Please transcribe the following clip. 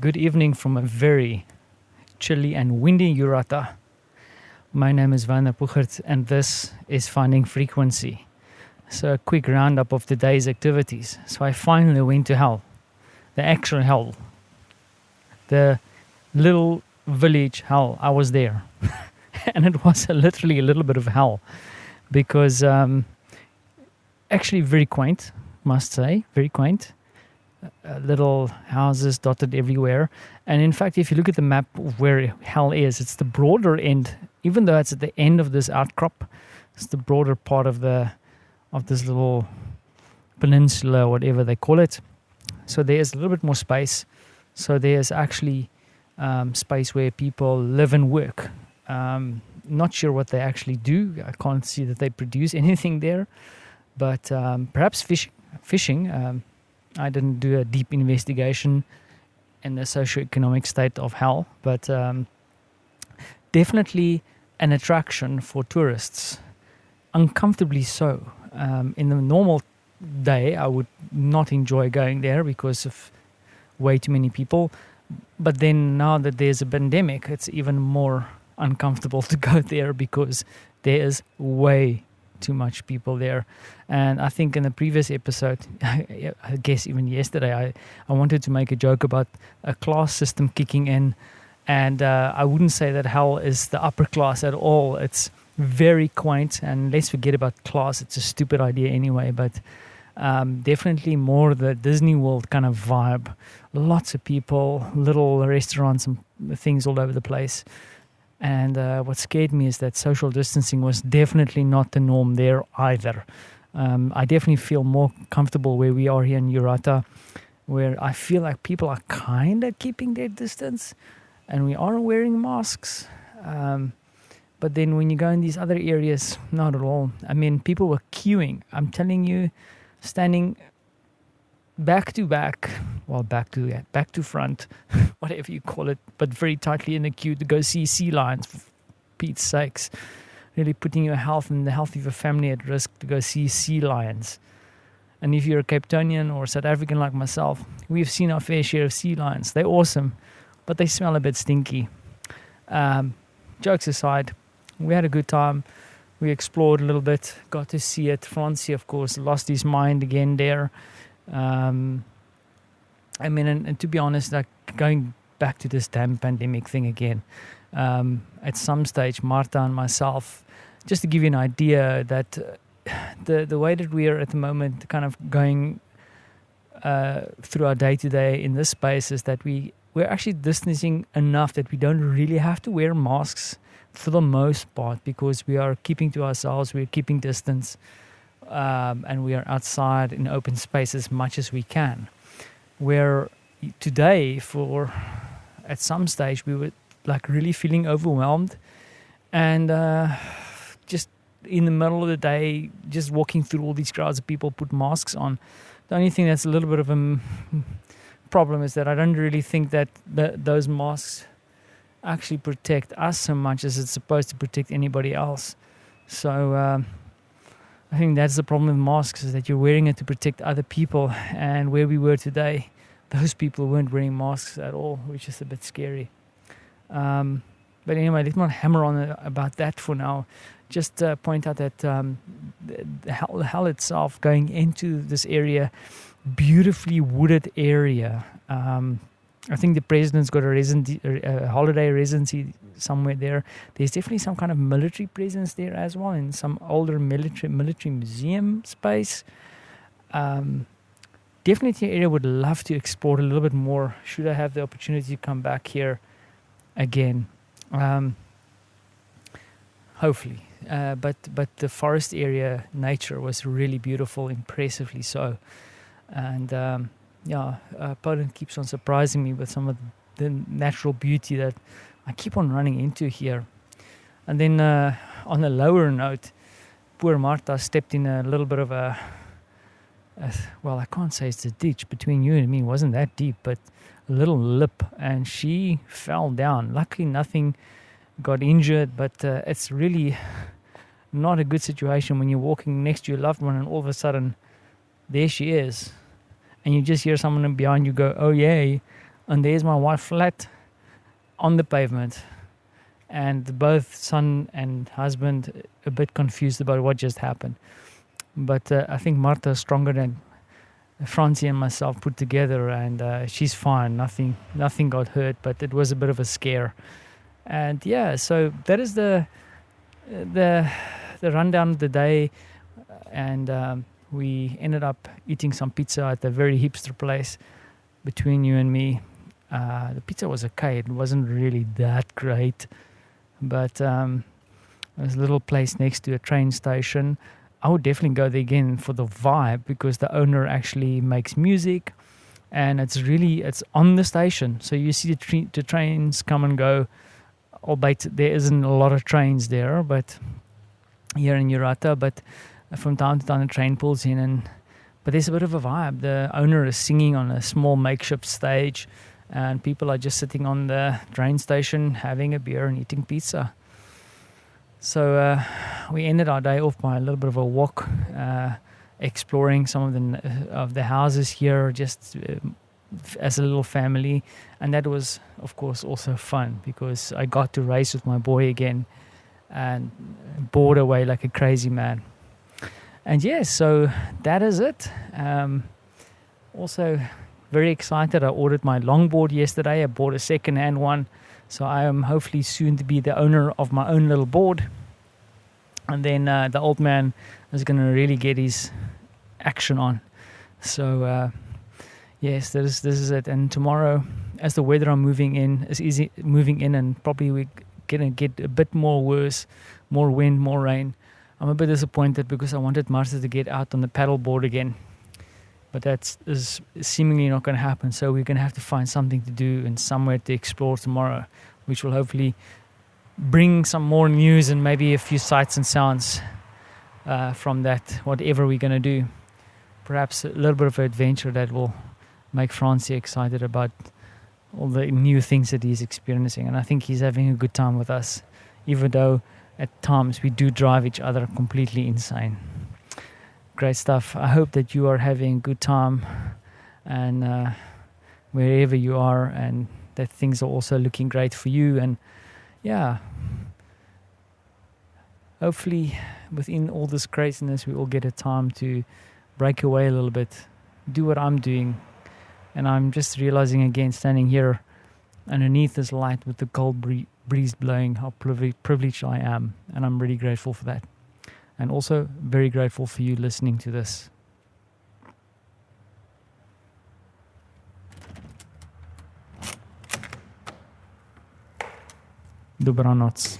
Good evening from a very chilly and windy Urata. My name is Werner Puchert and this is Finding Frequency. So a quick roundup of today's activities. So I finally went to hell, the actual hell, the little village hell. I was there and it was literally a little bit of hell because actually very quaint, must say, very quaint. Little houses dotted everywhere, and in fact if you look at the map of where hell is, it's the broader end. Even though it's at the end of this outcrop, it's the broader part of this little peninsula, whatever they call it. So there's a little bit more space. So there's actually space where people live and work. Not sure what they actually do. I can't see that they produce anything there, but perhaps fishing. I didn't do a deep investigation in the socioeconomic state of hell, but definitely an attraction for tourists. Uncomfortably so. In the normal day, I would not enjoy going there because of way too many people. But then now that there's a pandemic, it's even more uncomfortable to go there because there is way too much people there. And I think in the previous episode, I guess even yesterday, I wanted to make a joke about a class system kicking in, and I wouldn't say that hell is the upper class at all. It's very quaint, and let's forget about class. It's a stupid idea anyway, but definitely more the Disney World kind of vibe. Lots of people, little restaurants and things all over the place. And what scared me is that social distancing was definitely not the norm there either. I definitely feel more comfortable where we are here in Urata, where I feel like people are kind of keeping their distance and we are wearing masks. But then when you go in these other areas, not at all. I mean, people were queuing. I'm telling you, standing back to back, well, back to front, whatever you call it, but very tightly in the queue to go see sea lions, for Pete's sakes. Really putting your health and the health of your family at risk to go see sea lions. And if you're a Cape Townian or South African like myself, we've seen our fair share of sea lions. They're awesome, but they smell a bit stinky. Jokes aside, we had a good time. We explored a little bit, got to see it. Francie, of course, lost his mind again there. I mean, and to be honest, like going back to this damn pandemic thing again, at some stage, Marta and myself, just to give you an idea that the way that we are at the moment kind of going through our day-to-day in this space is that we're actually distancing enough that we don't really have to wear masks for the most part because we are keeping to ourselves, we're keeping distance. And we are outside in open space as much as we can. Where today, at some stage, we were like really feeling overwhelmed, and just in the middle of the day, just walking through all these crowds of people put masks on. The only thing that's a little bit of a problem is that I don't really think that those masks actually protect us so much as it's supposed to protect anybody else. So I think that's the problem with masks, is that you're wearing it to protect other people. And where we were today, those people weren't wearing masks at all, which is a bit scary. But anyway, let's not hammer on about that for now. Just point out that the hell itself, going into this area, beautifully wooded area. I think the president's got a holiday residency somewhere there. There's definitely some kind of military presence there as well, in some older military museum space. Definitely an area I would love to explore a little bit more should I have the opportunity to come back here again. Hopefully. But the forest area nature was really beautiful, impressively so. And Poland keeps on surprising me with some of the natural beauty that I keep on running into here. And then on a lower note, poor Marta stepped in a little bit of well, I can't say it's a ditch between you and me. It wasn't that deep, but a little lip, and she fell down. Luckily, nothing got injured, but it's really not a good situation when you're walking next to your loved one and all of a sudden there she is, and you just hear someone behind you go, "Oh yay!" And there's my wife flat on the pavement, and both son and husband a bit confused about what just happened. But I think Martha is stronger than Francie and myself put together, and she's fine. Nothing got hurt, but it was a bit of a scare. And yeah, so that is the rundown of the day. And we ended up eating some pizza at a very hipster place between you and me. The pizza was okay. It wasn't really that great, but there's a little place next to a train station. I would definitely go there again for the vibe, because the owner actually makes music, and it's on the station. So you see the trains come and go, albeit there isn't a lot of trains there, but here in Urata, but from time to time the train pulls in, but there's a bit of a vibe. The owner is singing on a small makeshift stage, and people are just sitting on the train station having a beer and eating pizza. So we ended our day off by a little bit of a walk, exploring some of the houses here, just as a little family. And that was, of course, also fun, because I got to race with my boy again and bored away like a crazy man. And yes, so that is it. Also very excited. I ordered my longboard yesterday. I bought a second-hand one. So I am hopefully soon to be the owner of my own little board. And then the old man is going to really get his action on. So yes, this is it. And tomorrow, as the weather moving in, and probably we're going to get a bit more worse, more wind, more rain. I'm a bit disappointed, because I wanted Martha to get out on the paddle board again. But that is seemingly not going to happen. So we're going to have to find something to do and somewhere to explore tomorrow, which will hopefully bring some more news and maybe a few sights and sounds from that, whatever we're going to do. Perhaps a little bit of an adventure that will make Francie excited about all the new things that he's experiencing. And I think he's having a good time with us, even though at times we do drive each other completely insane. Great stuff. I hope that you are having a good time, and wherever you are, and that things are also looking great for you. And yeah, hopefully within all this craziness, we all get a time to break away a little bit, do what I'm doing. And I'm just realizing again, standing here underneath this light with the cold breeze blowing, how privileged I am. And I'm really grateful for that. And also very grateful for you listening to this. Dobranoc.